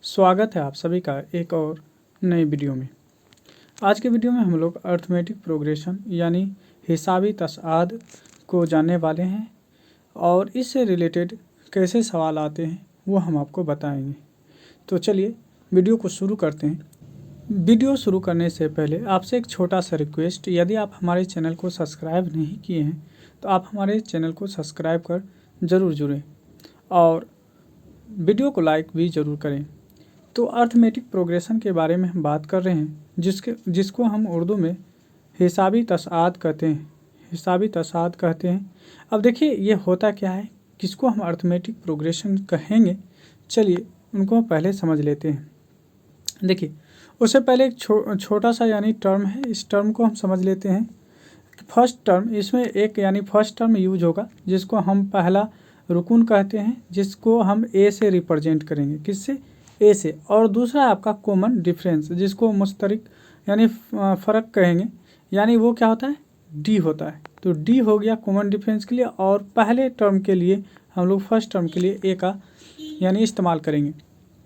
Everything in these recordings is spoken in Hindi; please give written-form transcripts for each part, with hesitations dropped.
स्वागत है आप सभी का एक और नई वीडियो में। आज के वीडियो में हम लोग अर्थमेटिक प्रोग्रेशन यानी हिसाबी तस्आद को जानने वाले हैं और इससे रिलेटेड कैसे सवाल आते हैं वो हम आपको बताएंगे। तो चलिए वीडियो को शुरू करते हैं। वीडियो शुरू करने से पहले आपसे एक छोटा सा रिक्वेस्ट, यदि आप हमारे चैनल को सब्सक्राइब नहीं किए हैं तो आप हमारे चैनल को सब्सक्राइब कर ज़रूर जुड़ें और वीडियो को लाइक भी ज़रूर करें। तो अर्थमेटिक प्रोग्रेशन के बारे में हम बात कर रहे हैं, जिसको हम उर्दू में हिसाबी तस्आद कहते हैं। हिसाबी तस्आद कहते हैं। अब देखिए ये होता क्या है, किसको हम अर्थमेटिक प्रोग्रेशन कहेंगे, चलिए उनको पहले समझ लेते हैं। देखिए उससे पहले एक छोटा सा यानी टर्म है, इस टर्म को हम समझ लेते हैं। फर्स्ट टर्म, इसमें एक यानी फर्स्ट टर्म यूज होगा जिसको हम पहला रुकून कहते हैं, जिसको हम ए से रिप्रेजेंट करेंगे। किससे? ए से। और दूसरा है आपका कॉमन डिफरेंस, जिसको मुश्तरक यानी फ़र्क कहेंगे, यानी वो क्या होता है? डी होता है। तो डी हो गया कॉमन डिफरेंस के लिए। और पहले टर्म के लिए हम लोग फर्स्ट टर्म के लिए ए का यानी इस्तेमाल करेंगे।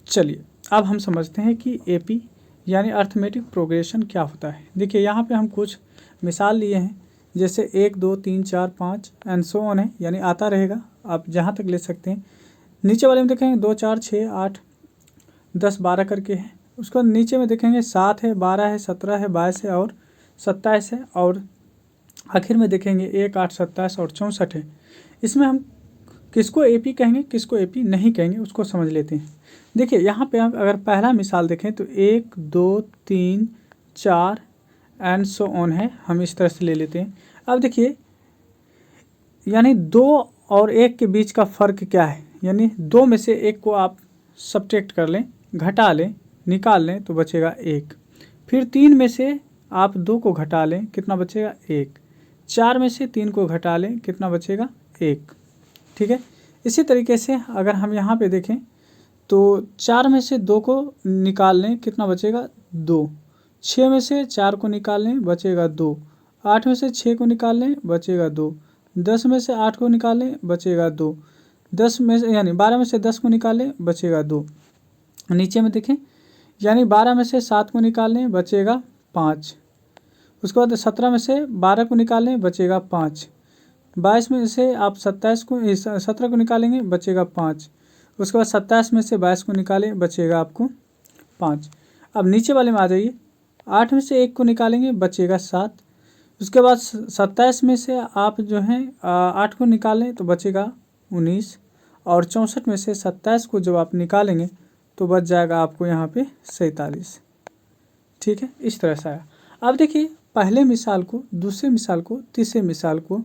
चलिए अब हम समझते हैं कि एपी यानी अर्थमेटिक प्रोग्रेशन क्या होता है। देखिए यहाँ पे हम कुछ मिसाल लिए हैं, जैसे 1 2 3 4 5 एंड सो ऑन है, यानी आता रहेगा, आप जहाँ तक ले सकते हैं। नीचे वाले में देखेंगे 2 4 6 8 10 12 करके है। उसको नीचे में देखेंगे 7 है, 12 है, 17 है, 22 है और 27 है। और आखिर में देखेंगे 1 8 27 और 64 है। इसमें हम किसको एपी कहेंगे, किसको एपी नहीं कहेंगे, उसको समझ लेते हैं। देखिए यहाँ पे हम अगर पहला मिसाल देखें तो 1 2 3 4 एंड सो ऑन है, हम इस तरह से ले लेते हैं। अब देखिए यानी 2 और 1 के बीच का फ़र्क क्या है, यानी 2 में से 1 को आप सब्ट्रैक्ट कर लें, घटा लें, निकाल लें तो बचेगा 1। फिर 3 में से आप 2 को घटा लें, कितना बचेगा? 1। 4 में से 3 को घटा लें, कितना बचेगा? 1। ठीक है। इसी तरीके से अगर हम यहाँ पे देखें तो 4 में से 2 को निकाल लें, कितना बचेगा? 2। 6 में से 4 को निकाल लें, बचेगा 2। 8 में से 6 को निकाल लें, बचेगा 2। 10 में से 8 को निकाल लें, बचेगा 2। 10 में से यानी 12 में से 10 को निकाल लें, बचेगा 2। नीचे में देखें यानी 12 में से 7 को निकाल लें, बचेगा 5। उसके बाद 17 में से 12 को निकाल लें, बचेगा 5। 22 में से आप 17 को निकालेंगे, बचेगा 5। उसके बाद 27 में से 22 को निकालें, बचेगा आपको 5। अब नीचे वाले में आ जाइए। 8 में से 1 को निकालेंगे, बचेगा 7। उसके बाद 27 में से आप जो हैं 8 को निकालें तो बचेगा 19। और 64 में से 27 को जब आप निकालेंगे तो बच जाएगा आपको यहाँ पे 47। ठीक है, इस तरह से आया। अब देखिए पहले मिसाल को, दूसरे मिसाल को, तीसरे मिसाल को,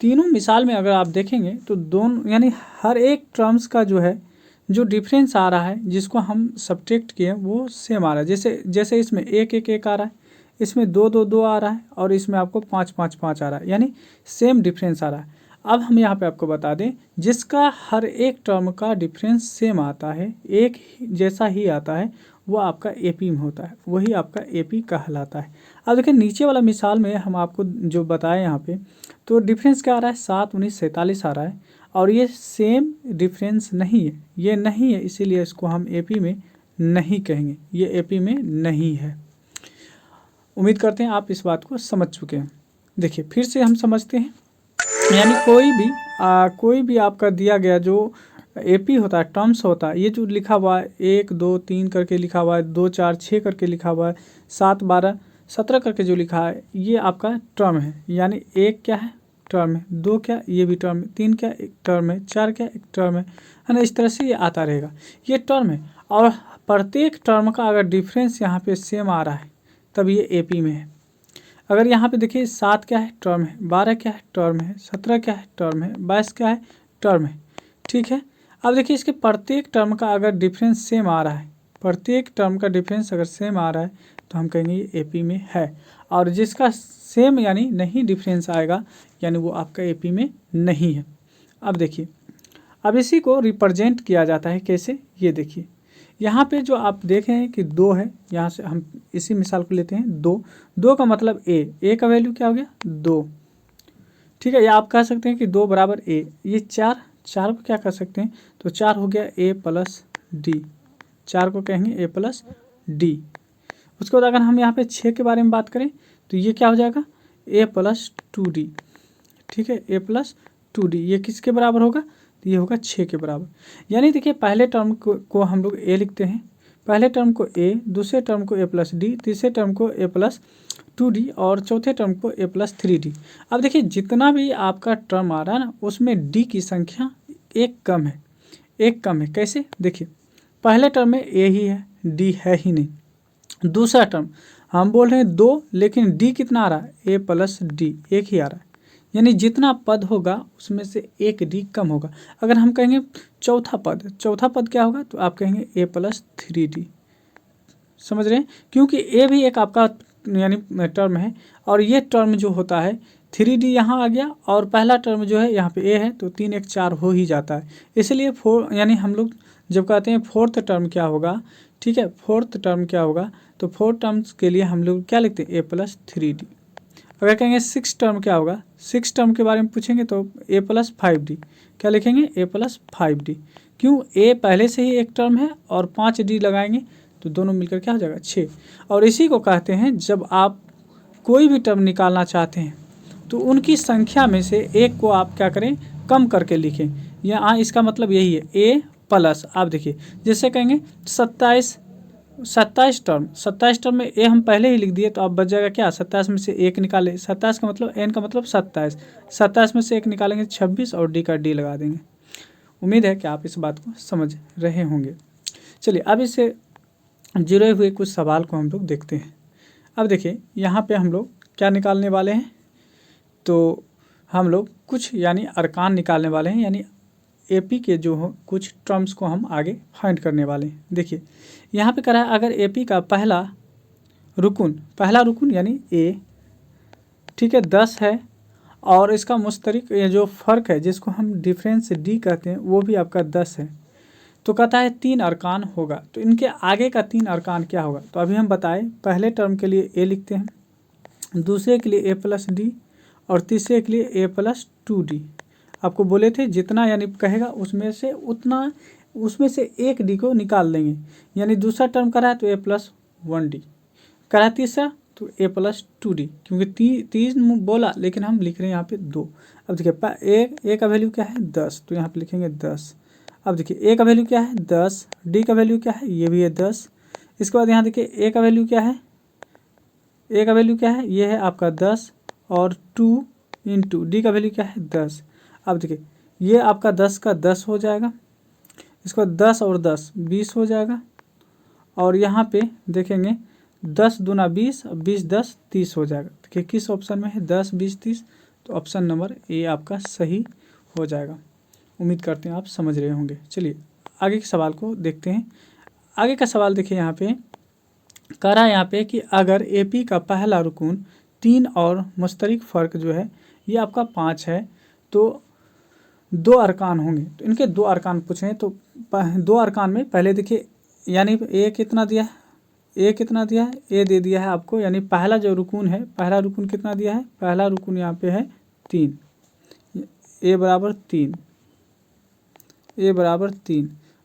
तीनों मिसाल में अगर आप देखेंगे तो दोनों यानी हर एक टर्म्स का जो है जो डिफरेंस आ रहा है, जिसको हम सब्ट्रैक्ट किए वो सेम आ रहा है। जैसे इसमें 1 1 1 आ रहा है, इसमें 2 2 2 आ रहा है और इसमें आपको 5 5 5 आ रहा है, यानी सेम डिफरेंस आ रहा है। अब हम यहाँ पे आपको बता दें, जिसका हर एक टर्म का डिफरेंस सेम आता है, एक जैसा ही आता है, वो आपका एपी में होता है, वही आपका एपी कहलाता है। अब देखिए नीचे वाला मिसाल में हम आपको जो बताएं यहाँ पे, तो डिफरेंस क्या आ रहा है? 7 19 47 आ रहा है और ये सेम डिफरेंस नहीं है, ये नहीं है, इसीलिए इसको हम एपी में नहीं कहेंगे, ये एपी में नहीं है। उम्मीद करते हैं आप इस बात को समझ चुके हैं। देखिए फिर से हम समझते हैं, यानी कोई भी आपका दिया गया जो एपी होता है, टर्म्स होता है, ये जो लिखा हुआ है 1 2 3 करके लिखा हुआ है, 2 4 6 करके लिखा हुआ है, 7 12 17 करके जो लिखा है, ये आपका टर्म है। यानी 1 क्या है? टर्म है। 2 क्या? ये भी टर्म है। 3 क्या? एक टर्म है। 4 क्या? एक टर्म है ना। इस तरह से ये आता रहेगा, ये टर्म है। और प्रत्येक टर्म का अगर डिफरेंस यहाँ पे सेम आ रहा है तब ये एपी में है। अगर यहाँ पे देखिए 7 क्या है? टर्म है। 12 क्या है? टर्म है। 17 क्या है? टर्म है। 22 क्या है? टर्म है। ठीक है। अब देखिए इसके प्रत्येक टर्म का अगर डिफरेंस सेम आ रहा है, प्रत्येक टर्म का डिफरेंस अगर सेम आ रहा है तो हम कहेंगे ये एपी में है। और जिसका सेम यानी नहीं डिफरेंस आएगा, यानी वो आपका एपी में नहीं है। अब देखिए, अब इसी को रिप्रेजेंट किया जाता है कैसे, ये देखिए यहाँ पे जो आप देख रहे हैं कि 2 है, यहाँ से हम इसी मिसाल को लेते हैं। 2 का मतलब ए का वैल्यू क्या हो गया? 2। ठीक है, या आप कह सकते हैं कि 2 बराबर ए। ये 4 को क्या कर सकते हैं? तो 4 हो गया ए प्लस डी। 4 को कहेंगे a प्लस डी। उसके बाद अगर हम यहाँ पे 6 के बारे में बात करें तो ये क्या हो जाएगा a प्लस 2d। ठीक है, a प्लस 2d ये किसके बराबर होगा, तो ये होगा 6 के बराबर। यानी देखिए पहले टर्म को हम लोग a लिखते हैं, पहले टर्म को a, दूसरे टर्म को a प्लस डी, तीसरे टर्म को a प्लस 2d और चौथे टर्म को a प्लस 3d। अब देखिए जितना भी आपका टर्म आ रहा है ना उसमें d की संख्या एक कम है, एक कम है। कैसे, देखिए पहले टर्म में a ही है, d है ही नहीं। दूसरा टर्म हम बोल रहे हैं 2, लेकिन d कितना आ रहा है, a प्लस डी, एक ही आ रहा है। यानी जितना पद होगा उसमें से एक डी कम होगा। अगर हम कहेंगे चौथा पद क्या होगा, तो आप कहेंगे a प्लस 3d। समझ रहे हैं, क्योंकि a भी एक आपका यानी टर्म है और ये टर्म जो होता है 3d यहाँ आ गया और पहला टर्म जो है यहाँ पे a है, तो 3 1 4 हो ही जाता है। इसलिए यानी हम लोग जब कहते हैं फोर्थ टर्म क्या होगा, ठीक है, फोर्थ टर्म क्या होगा, तो फोर्थ टर्म्स के लिए हम लोग क्या लिखते हैं a प्लस 3d। अगर कहेंगे 6 टर्म क्या होगा, 6 टर्म के बारे में पूछेंगे तो a प्लस 5d, क्या लिखेंगे a प्लस 5d। क्यों, a पहले से ही एक टर्म है और 5d लगाएंगे तो दोनों मिलकर क्या हो जाएगा 6। और इसी को कहते हैं जब आप कोई भी टर्म निकालना चाहते हैं तो उनकी संख्या में से एक को आप क्या करें, कम करके लिखें। यहाँ इसका मतलब यही है a प्लस, आप देखिए जैसे कहेंगे 27 टर्म में a हम पहले ही लिख दिए तो अब बच जाएगा क्या, 27 में से एक निकाले, 27 का मतलब n का मतलब 27 में से एक निकालेंगे 26 और d का d लगा देंगे। उम्मीद है कि आप इस बात को समझ रहे होंगे। चलिए अब इससे जुड़े हुए कुछ सवाल को हम लोग देखते हैं। अब देखिए यहाँ पे हम लोग क्या निकालने वाले हैं, तो हम लोग कुछ यानी अरकान निकालने वाले हैं, यानी एपी के जो हो कुछ टर्म्स को हम आगे फाइंड करने वाले हैं। देखिए यहाँ पे करा है अगर एपी का पहला रुकन यानी ए, ठीक है, 10 है और इसका मुश्तरिक ये जो फ़र्क है जिसको हम डिफरेंस डी कहते हैं वो भी आपका 10 है, तो कहता है 3 अरकान होगा। तो इनके आगे का 3 अरकान क्या होगा, तो अभी हम बताएं पहले टर्म के लिए ए लिखते हैं, दूसरे के लिए a प्लस डी और तीसरे के लिए a प्लस 2d। आपको बोले थे जितना यानी कहेगा उसमें से एक डी को निकाल लेंगे। यानी दूसरा टर्म करा है तो a प्लस 1d, करा तीसरा तो a प्लस 2d, क्योंकि 3 बोला लेकिन हम लिख रहे हैं यहाँ पे 2। अब देखिए a का वैल्यू क्या है 10, तो यहाँ पे लिखेंगे 10। अब देखिए a का वैल्यू क्या है 10, d का वैल्यू क्या है, ये भी है 10। इसके बाद यहाँ देखिए a का वैल्यू क्या है, ये है आपका 10 और 2 इंटू डी का वैल्यू क्या है 10। अब देखिए ये आपका 10 का 10 हो जाएगा, इसके बाद 10 और 10 20 हो जाएगा और यहाँ पे देखेंगे 10 दूना 20, 20 10 30 हो जाएगा। देखिए किस ऑप्शन में है 10 20 30, तो ऑप्शन नंबर ए आपका सही हो जाएगा। उम्मीद करते हैं आप समझ रहे होंगे। चलिए आगे के सवाल को देखते हैं। आगे का सवाल देखिए यहाँ पे कह रहा है यहाँ पे कि अगर एपी का पहला रुकन 3 और मुश्तरिक फ़र्क जो है ये आपका 5 है तो 2 अरकान होंगे। तो इनके 2 अरकान पूछे हैं, तो 2 अरकान में पहले देखिए यानी ए कितना दिया है, ए दे दिया है आपको, यानी पहला जो रुकन है, पहला रुकन कितना दिया है, पहला रुकन यहाँ पे है 3, ए बराबर 3,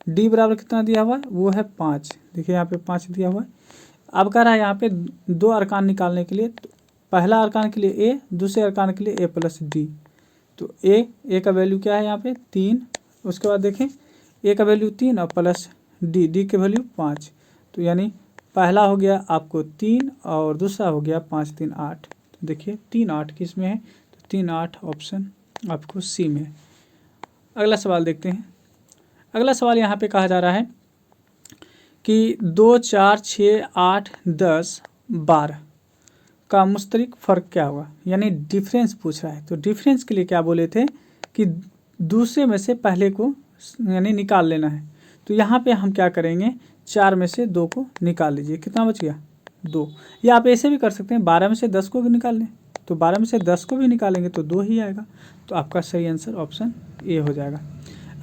डी बराबर कितना दिया हुआ है, वो है 5। देखिए यहाँ पे 5 दिया हुआ है। अब कह रहा है यहाँ पे 2 अरकान निकालने के लिए, तो पहला अरकान के लिए ए, दूसरे अरकान के लिए ए प्लस डी। तो ए का वैल्यू क्या है यहाँ पे 3, उसके बाद देखें ए का वैल्यू 3 और प्लस डी के वैल्यू 5। तो यानी पहला हो गया आपको 3 और दूसरा हो गया 5 3 8। तो देखिए 3 8 किस में है, तो 3 8 ऑप्शन आपको सी में है। अगला सवाल देखते हैं। अगला सवाल यहाँ पे कहा जा रहा है कि 2 4 6 8 10 12 का मुश्तरिक फ़र्क क्या होगा, यानी डिफरेंस पूछ रहा है। तो डिफरेंस के लिए क्या बोले थे कि दूसरे में से पहले को यानी निकाल लेना है। तो यहाँ पे हम क्या करेंगे, 4 में से 2 को निकाल लीजिए, कितना बच गया 2। या आप ऐसे भी कर सकते हैं 12 में से 10 को भी निकाल लें, तो 12 में से 10 को भी निकालेंगे तो 2 ही आएगा। तो आपका सही आंसर ऑप्शन ए हो जाएगा।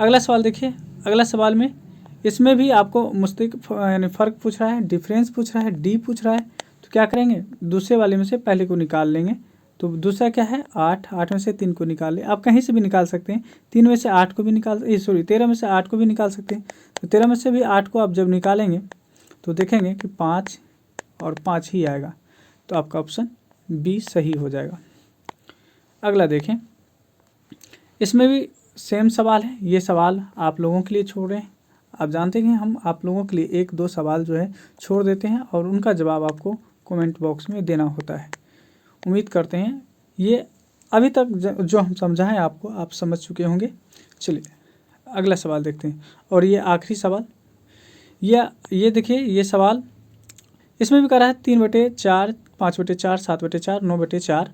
अगला सवाल देखिए। अगला सवाल में इसमें भी आपको मुश्तरिक यानी फ़र्क पूछ रहा है, डिफरेंस पूछ रहा है, डी पूछ रहा है। तो क्या करेंगे, दूसरे वाले में से पहले को निकाल लेंगे तो दूसरा क्या है 8, 8 में से 3 को निकाल ले। आप कहीं से भी निकाल सकते हैं, 3 में से 8 को भी निकाल 13 में से 8 को भी निकाल सकते हैं। तो 13 में से भी 8 को आप जब निकालेंगे तो देखेंगे कि 5 और 5 ही आएगा, तो आपका ऑप्शन बी सही हो जाएगा। अगला देखें, इसमें भी सेम सवाल है। ये सवाल आप लोगों के लिए छोड़ रहे हैं। आप जानते हैं हम आप लोगों के लिए 1-2 सवाल जो है छोड़ देते हैं और उनका जवाब आपको कमेंट बॉक्स में देना होता है। उम्मीद करते हैं ये अभी तक जो हम समझाएं आपको आप समझ चुके होंगे। चलिए अगला सवाल देखते हैं, और ये आखिरी सवाल। ये देखिए, ये सवाल इसमें भी कह रहा है 3/4, 5/4, 7/4, 9/4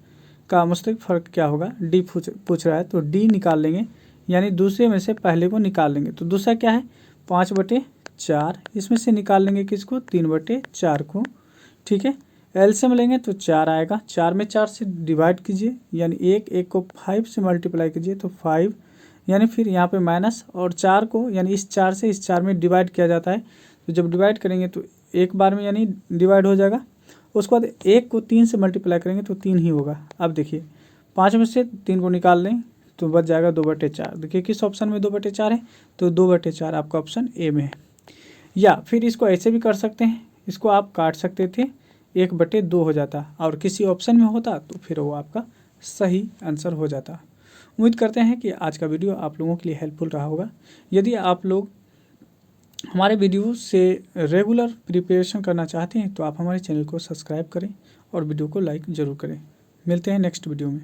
का मुस्तकिल फ़र्क क्या होगा। डी पूछ रहा है, तो डी निकाल लेंगे, यानी दूसरे में से पहले को निकाल लेंगे। तो दूसरा क्या है 5/4, इसमें से निकाल लेंगे किसको 3/4 को, ठीक है। एलसीएम लेंगे तो 4 आएगा, 4 में 4 से डिवाइड कीजिए, यानी 1 को 5 से मल्टीप्लाई कीजिए तो 5, यानी फिर यहाँ पे माइनस, और 4 को यानी इस 4 से इस 4 में डिवाइड किया जाता है। तो जब डिवाइड करेंगे तो एक बार में यानी डिवाइड हो जाएगा। उसके बाद 1 को 3 से मल्टीप्लाई करेंगे तो 3 ही होगा। अब देखिए 5 में से 3 को निकाल लें तो बच जाएगा 2/4। देखिए किस ऑप्शन में 2/4 है, तो 2/4 आपका ऑप्शन ए में है। या फिर इसको ऐसे भी कर सकते हैं, इसको आप काट सकते थे, 1/2 हो जाता, और किसी ऑप्शन में होता तो फिर वो आपका सही आंसर हो जाता। उम्मीद करते हैं कि आज का वीडियो आप लोगों के लिए हेल्पफुल रहा होगा। यदि आप लोग हमारे वीडियो से रेगुलर प्रिपरेशन करना चाहते हैं तो आप हमारे चैनल को सब्सक्राइब करें और वीडियो को लाइक ज़रूर करें। मिलते हैं नेक्स्ट वीडियो में।